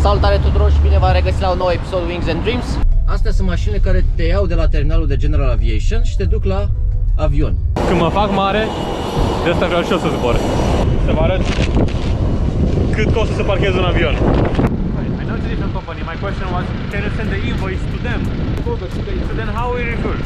Salutare tuturor și bine v-am regăsit la un nou episod Wings and Dreams. Astea sunt mașinile care te iau de la terminalul de General Aviation și te duc la avion. Când mă fac mare, de asta vreau și eu să zbor. Să vă arăt cât costă să parchez un avion. I know it's a different company. My question was, can you send the invoice to them? So then how we reverse?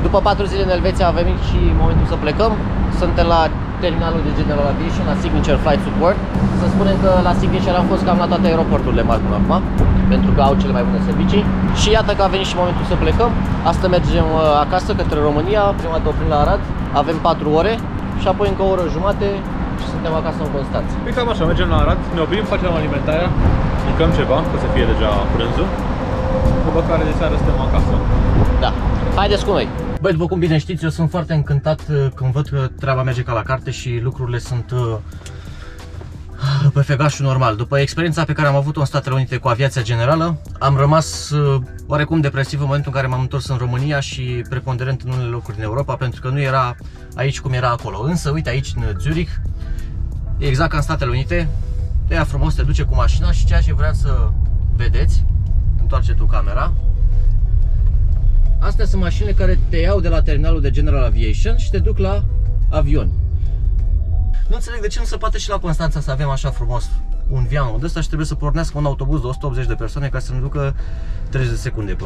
După 4 zile în Elveția a venit și momentul să plecăm. Suntem la terminalul de General Aviation, la Signature Flight Support. Să spunem că la Signature am fost cam la toate aeroporturile mari până acum, pentru că au cele mai bune servicii. Și iată că a venit și momentul să plecăm. Astăzi mergem acasă către România, prima dată oprim la Arad, avem 4 ore și apoi încă o oră jumate și suntem acasă în Constanța. Păi cam așa, mergem la Arad, ne oprim, facem alimentarea, mâncăm ceva, că să fie deja prânzul, după care de seară suntem acasă. Da, haideți cu noi! Băi, după cum bine știți, eu sunt foarte încântat când văd că treaba merge ca la carte și lucrurile sunt pe fegașul normal. După experiența pe care am avut-o în Statele Unite cu aviația generală, am rămas oarecum depresiv în momentul în care m-am întors în România și preponderent în unele locuri din Europa, pentru că nu era aici cum era acolo. Însă, uite, aici în Zurich, e exact ca în Statele Unite, te ia frumos, te duce cu mașina și ceea ce vreau să vedeți, întoarce tu camera. Astea sunt mașinile care te iau de la terminalul de General Aviation și te duc la avion. Nu înțeleg de ce nu se poate și la Constanța să avem așa frumos un vianul de ăsta și trebuie să pornească un autobuz de 180 de persoane ca să ne ducă 30 de secunde pe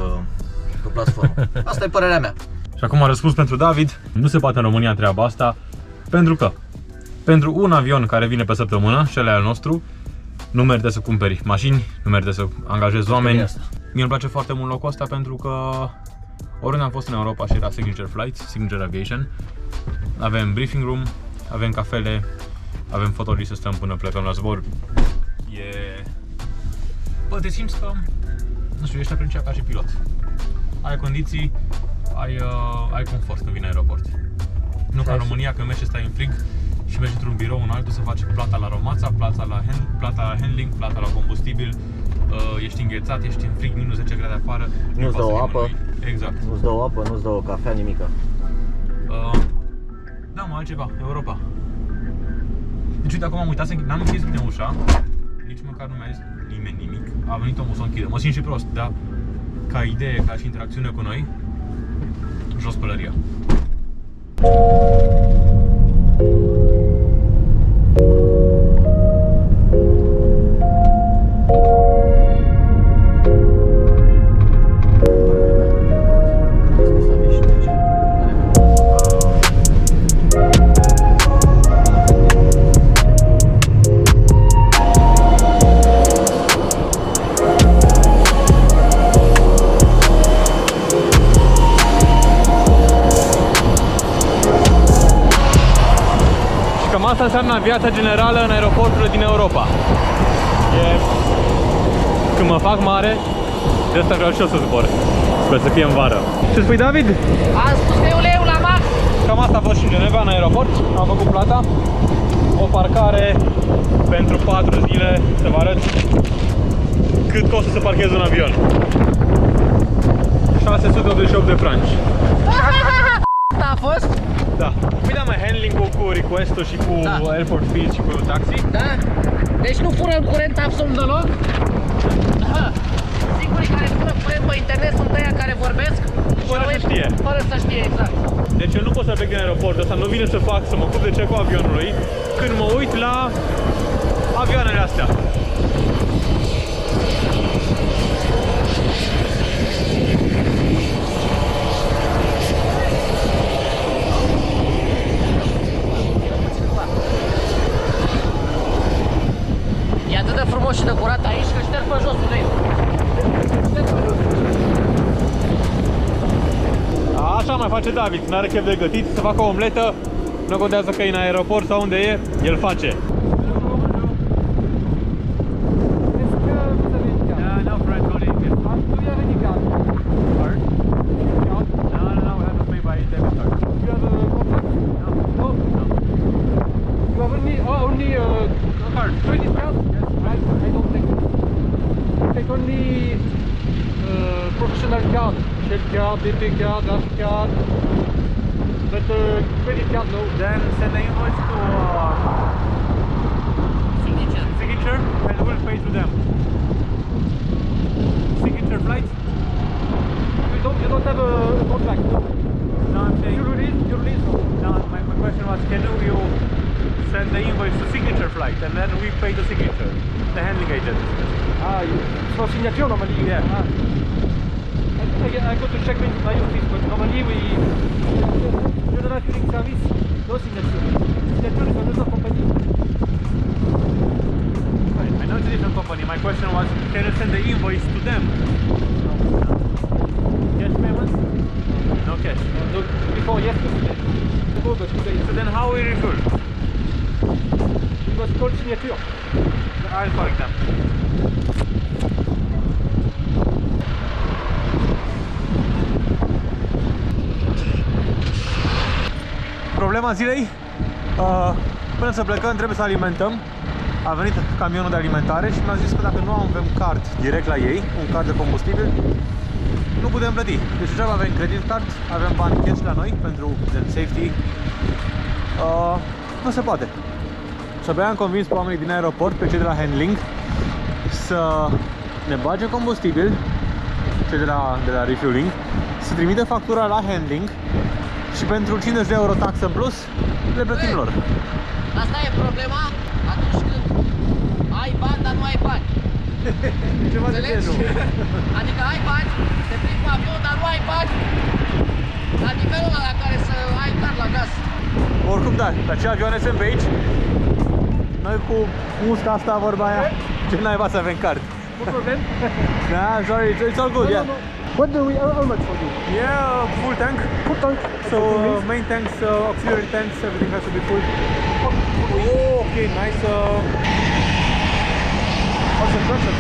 platformă. Asta e părerea mea. Și acum am răspuns pentru David, nu se poate în România treaba asta, pentru că pentru un avion care vine pe săptămână, și ăla e al nostru, nu merită să cumperi mașini, nu merită să angajezi oameni. Mie îmi place foarte mult locul ăsta pentru că oriunde am fost în Europa și era Signature Flights, Signature Aviation, avem briefing room, avem cafele, avem fotolii să stăm până plecăm la zbor. Bă, te simți că, nu știu, ești apreciat ca și pilot. Ai condiții, ai confort când vine în aeroport. Nu ca în România, că mergi și stai în frig și mergi într-un birou în altul să faci plata la romața, plata la handling, plata la combustibil. Ești înghețat, ești în frig, minus 10 grade afară. Nu-ți dă o apă. Exact. Nu-ți dă o apă, nu-ți dă o cafea, nimica. Da, mă, altceva, Europa. Deci uite, acum am uitat n-am închis bine ușa. Nici măcar nu mi-a zis nimeni nimic. A venit omul să o închidă. Mă simt și prost, dar ca idee, ca și interacțiune cu noi, jos pălăria. Asta înseamnă aviația generală în aeroporturile din Europa. Când mă fac mare, de asta vreau și eu să zbor. Sper să fie în vară. Ce spui, David? Am spus că e uleu la max! Cam asta a fost și în Geneva, în aeroport. Am făcut plata. O parcare pentru 4 zile. Să vă arăt cât costă să parchez un avion. 688 de franci. Asta a fost? Da. Păi da, mai handling-ul cu request-ul și cu airport fees și cu taxi. Da? Deci nu fură curent absolut deloc? Singurii care fură curent pe internet sunt ăia care vorbesc fără să știe exact. Deci eu nu pot să plec din aeroportul ăsta, nu vine să fac, să mă ocup de check-ul avionului când mă uit la avioanele astea. E atât de frumos și de curat aici că șterg pe jos ulei. Așa mai face David, n-are chef de gătit, să facă o omletă, nu contează că e în aeroport sau unde e, el face. card, BP card, Dash card. But credit card, no. Then send the invoice to Signature and we'll pay to them. Signature flight? You don't have a contract, no? No, I'm saying. You release, no? No, my question was, can you send the invoice to Signature flight and then we pay the Signature, the handling agent? Ah, it's for signature normally. Yeah. Ah. I go to check my office, but normally you don't have filling service, no signature. Signature is another company. I know it's a different company. My question was, can you send the invoice to them? Cash payment? No cash. No, before yesterday. But today. So then how we refuel? It was called signature. I'll correct them. Problema zilei, până să plecăm trebuie să alimentăm. A venit camionul de alimentare și mi-a zis că dacă nu avem card direct la ei, un card de combustibil, nu putem plăti. Deci degeaba avem credit card, avem bani cash la noi pentru safety. Nu se poate. Și abia am convins pe oamenii din aeroport, pe cei de la handling, să ne bage combustibil, cei de la refueling, să trimite factura la handling și pentru 50 de euro taxă în plus, le plătim lor. Asta e problema atunci când ai bani, dar nu ai bani. Ceva de Înțelegi? genul. Adică ai bani, te plimbi cu avion, dar nu ai bani la nivelul ăla la care să ai card la gaz. Oricum da, la ce avioane sunt pe aici? Noi cu musca asta, vorba aia, ce naiba să avem card. No problem. Da, sorry, it's all good, No, yeah. no, no. What do we, how much for you? Yeah, full tank. Full tank. So main tanks, auxiliary tanks, everything has to be full. Oh, okay, nice. Concentration.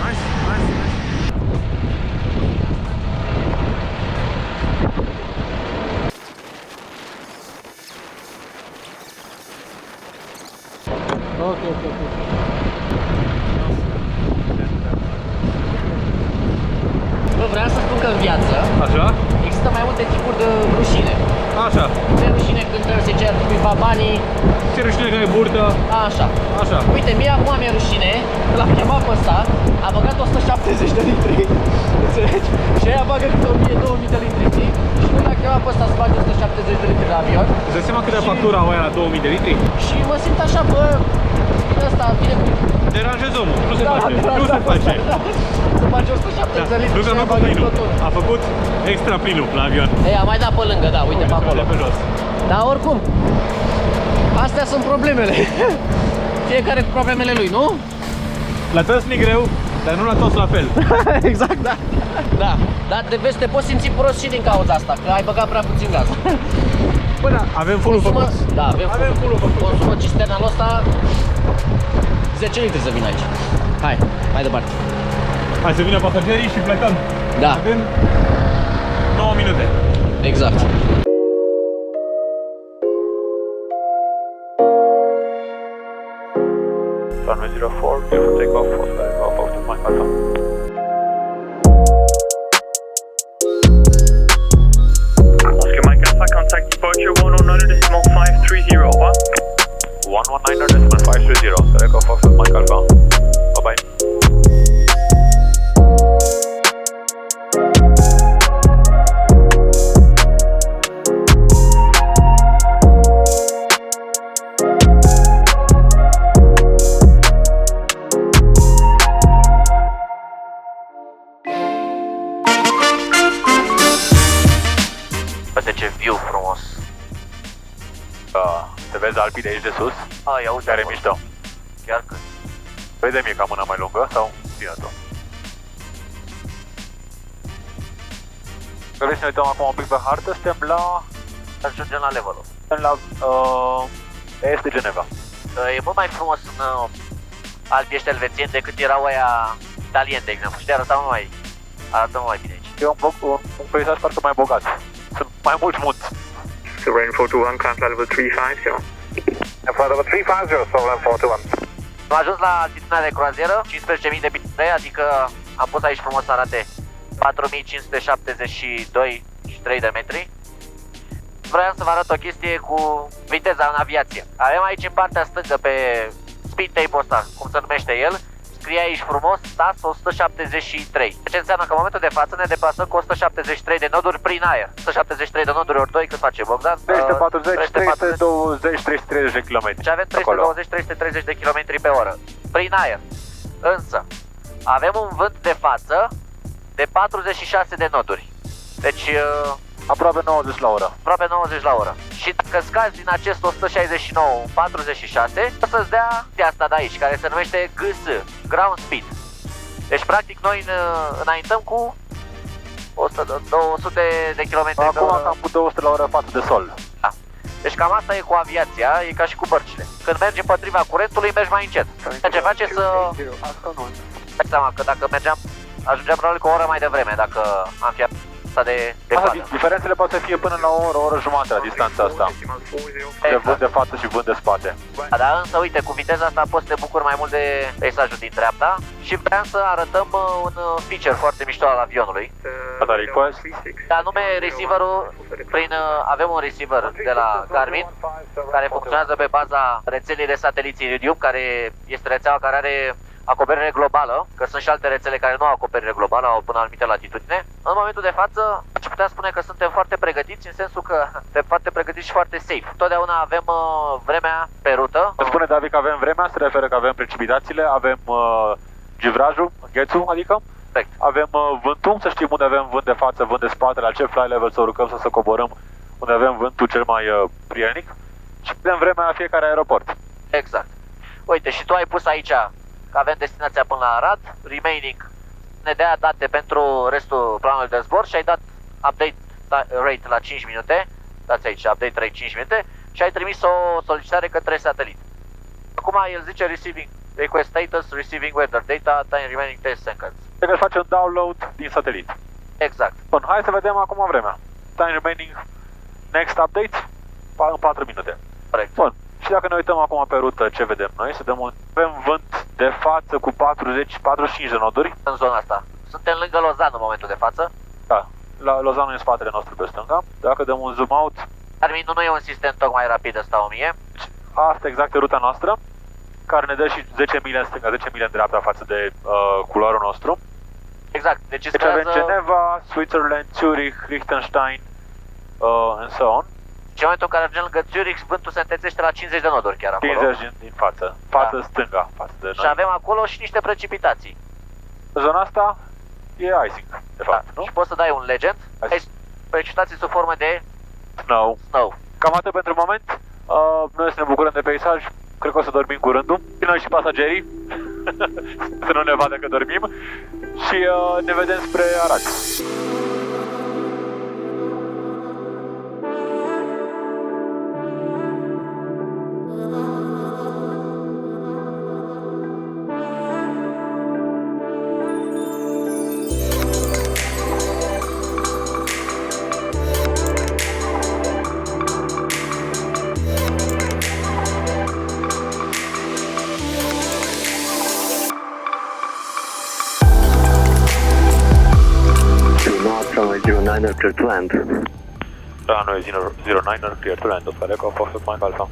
Nice, nice, nice. Okay. Bă, vreau să spun că în viață Așa? există mai multe tipuri de rușine. Așa. De rușine când trebuie să cer cuiva banii, Ce rușine că e burtă? așa. Așa. Uite, mie acum mi-e rușine, l-am chemat pe ăsta, a băgat 170 de litri, înțelegi? Și aia bagă câte 1000-2000 de litri, știi? Și nu l-am chemat pe ăsta să bage 170 de litri la avion. Îți dai seama câtă factura au aia la 2000 de litri? Și mă simt așa, bă, ăsta vine cu... Deranjezi omul, nu se face, da, nu se face. Să bage 170 de litri Nu și că aia nu cu bagă plinul, totul. a făcut extra plinul la avion. Ei, a mai dat pe lângă, da, uite pe acolo. De pe jos. Dar oricum, astea sunt problemele. Fiecare cu problemele lui, nu? La toți mi greu, dar nu la toți la fel. Exact, da. Da, dar de vezi, te poți simți prost și din cauza asta, că ai băgat prea puțin gaz. Bă, da, avem full-ul făcut. Da, avem full-ul făcut. Consumă cisterna lui ăsta 10 litri să vină aici. Hai, mai departe. Hai să vină pasagerii și plecăm. Da. Avem 9 minute. Exact. Runway 04, beautiful takeoff, takeoff of the Mike Alpha. Oscar Mike Alpha, contact departure 119.530, over. 119.530, takeoff of the Mike Alpha. Bye-bye. Uite ce view frumos. Te vezi Alpii de aici de sus? Ai, auzi, Care mișto. chiar că. Vede mie ca mâna mai lungă sau ține tu? Vreți să ne uităm acum un pic pe hartă? Suntem la... Ajungem la levelul. Suntem la... Est de Geneva. E mult mai frumos în Alpii ăștia elvețieni decât erau aia italieni, de exemplu. Și de arată mult mai bine aici. E un peisaj parcă mai bogat. Sunt mai mulți munți. So rain 421, climb level 350. Flight level 350, so land 421. Am ajuns la altitudinea de croazieră, 15.000 de metri, adică am pus aici frumos să arate 4572 și 3 de metri. Vreau să vă arăt o chestie cu viteza în aviație. Avem aici în partea stângă pe speed tape-ul ăsta, cum se numește el, scrie aici frumos SAS 173. Ce înseamnă că în momentul de față ne deplasăm cu 173 de noduri prin aer. 173 de noduri ori 2 cât face, Bogdan? 340, 320, 330 de km. Deci avem 320-330 de km pe oră prin aer. Însă avem un vânt de față de 46 de noduri. Deci Aproape 90 la oră. aproape 90 la oră. Și dacă scazi din acest 169 în 46, o să-ți dea de asta de aici, care se numește GS, Ground Speed. Deci practic noi înaintăm cu 200 de km pe Acum oră. cam cu 200 la oră față de sol. Da. Deci cam asta e cu aviația, e ca și cu bărcile. Când mergi împotriva curentului, mergi mai încet. Ceea ce face să... Dai seama că dacă ajungeam probabil cu o oră mai devreme, dacă am fi de față. Diferențele pot să fie până la o oră jumătate la distanța asta. De vânt de față și vânt de spate. Da, dar însă, uite, cu viteza asta poți să te bucuri mai mult de peisajul din dreapta și vreau să arătăm un feature foarte mișto al avionului. Anume receiverul, avem un receiver de la Garmin care funcționează pe baza rețelei de sateliți Iridium, care este rețeaua care are acoperire globală, că sunt și alte rețele care nu au acoperire globală, au până la anumite latitudine. În momentul de față, aș putea spune că suntem foarte pregătiți, în sensul că suntem foarte pregătiți și foarte safe. Totdeauna avem vremea pe rută. Când spune David că avem vremea, se referă că avem precipitațiile, avem givrajul, ghețul, adică Corect. avem vântul, să știm unde avem vânt de față, vânt de spate, la ce fly level să urcăm sau să coborâm, unde avem vântul cel mai prielnic și avem vremea la fiecare aeroport. Exact. Uite, și tu ai pus aici că avem destinația până la Arad, remaining ne dea date pentru restul planului de zbor și ai dat update rate la 5 minute, dați aici update rate 5 minute și ai trimis o solicitare către satelit. Acum el zice receiving request status, receiving weather data, time remaining 10 seconds. Trebuie să facem download din satelit. Exact. Bun, hai să vedem acum vremea. Time remaining, next update, în 4 minute. Corect. Bun, și dacă ne uităm acum pe rută, ce vedem noi? Avem vânt de față cu 40-45 de noduri. În zona asta. Suntem lângă Lozan în momentul de față. Da, Lozanul e în spatele nostru pe stânga. Dacă dăm un zoom out, Garmin nu e un sistem tocmai rapid ăsta 1000. asta exact e ruta noastră, care ne dă și 10 mile în stânga, 10 mile în dreapta față de culoarul nostru. Exact. Deci Deci avem Geneva, Switzerland, Zurich, Liechtenstein, and so on. Și în momentul în care ajungem lângă Zurich, vântul se întețește la 50 de noduri chiar acolo. 50 din față, față stânga, față de noi. Și avem acolo și niște precipitații. Zona asta e icing, de fapt, nu? Și poți să dai un legend. Ai precipitații sub formă de Snow. snow. Cam atât pentru moment. Noi să ne bucurăm de peisaj. Cred că o să dormim curând. Și noi și pasagerii. Să nu ne vadă că dormim. Și ne vedem spre Arad. Runway 09 clear to land. Runway 09 clear to land. Oscar Echo, Foxtrot Mike Alpha.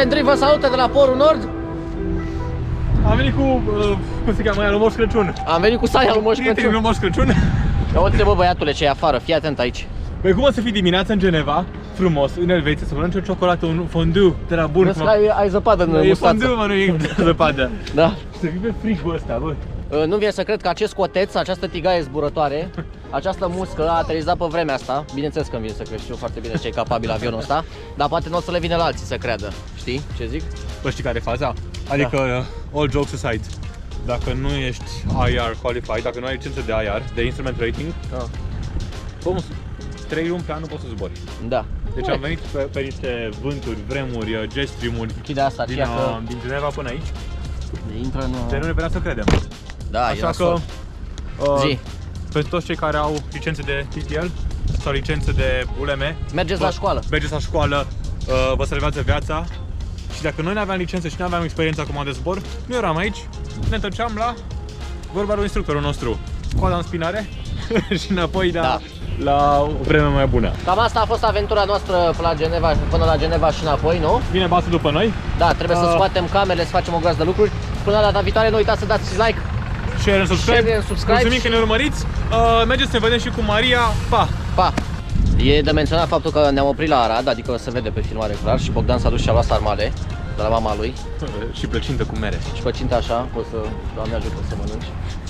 Andrei vă salută de la Porul Nord. Am venit cu, cum se cheamă aia, lui Moș Crăciun. Am venit cu saia lui Moș Prietenii Crăciun. lui Moș Crăciun. Ia uite bă băiatule ce e afară, fii atent aici. Băi, cum o să fii dimineața în Geneva, frumos, în Elveția, să mănânci o ciocolată, un fondue de la bun. Vezi că ai zăpadă în E mustață. fondue, mă, nu e zăpadă. Da. Să fii pe frigul ăsta, bă. Nu vine să cred că acest coteț, această tigaie zburătoare, această muscă a aterizat pe vremea asta. Bineînțeles că îmi vine să cred, știu foarte bine ce e capabil avionul ăsta, dar poate nu o să le vină la alții să creadă. Știi ce zic? Bă, știi care e faza? Adică, all jokes aside, dacă nu ești IR qualified, dacă nu ai licență de IR, de instrument rating, poți 3 luni pe an nu poți să zbori. Da. Deci am venit pe niște vânturi, vremuri, jet stream-uri Și de asta, din, din Geneva până aici. intră în... De nu ne venea să credem. Da, e Așa nasol. că, Zi. pentru toți cei care au licențe de TTL sau licențe de ULM, Mergeți la școală. Mergeți la școală, vă salvează viața. Și dacă noi nu aveam licență și nu aveam experiența acum de zbor, nu eram aici, ne întorceam la vorba lui instructorul nostru. Coada în spinare și înapoi la o vreme mai bună. Cam asta a fost aventura noastră până la Geneva și înapoi, nu? Vine basul după noi. Da, trebuie să scoatem camerele, să facem o groază de lucruri. Până la data viitoare, nu uitați să dați like. Share and subscribe. Share and subscribe. Mulțumim că ne urmăriți. Mergeți să ne vedem și cu Maria. Pa! Pa! E de menționat faptul că ne-am oprit la Arad, adică se vede pe filmare clar și Bogdan s-a dus și a luat sarmale de la mama lui. Și plăcintă cu mere. Și păcinte așa, poți să, Doamne ajută să mănânci.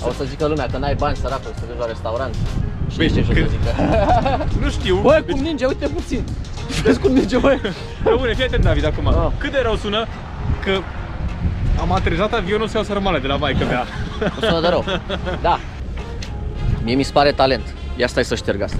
O să zică lumea că n-ai bani, săracul, să duci la restaurant. Și Băi, știi ce o să când- zică. Nu știu. Băi, cum ninge, uite puțin. Vezi cum ninge, băi. Bă, bune, fii atent, David, acum. Ah. Cât de rău sună că am aterizat avionul să iau sarmale de la maică mea. O sună de rău. Da. Mie mi se pare talent. Ia stai să șterg asta.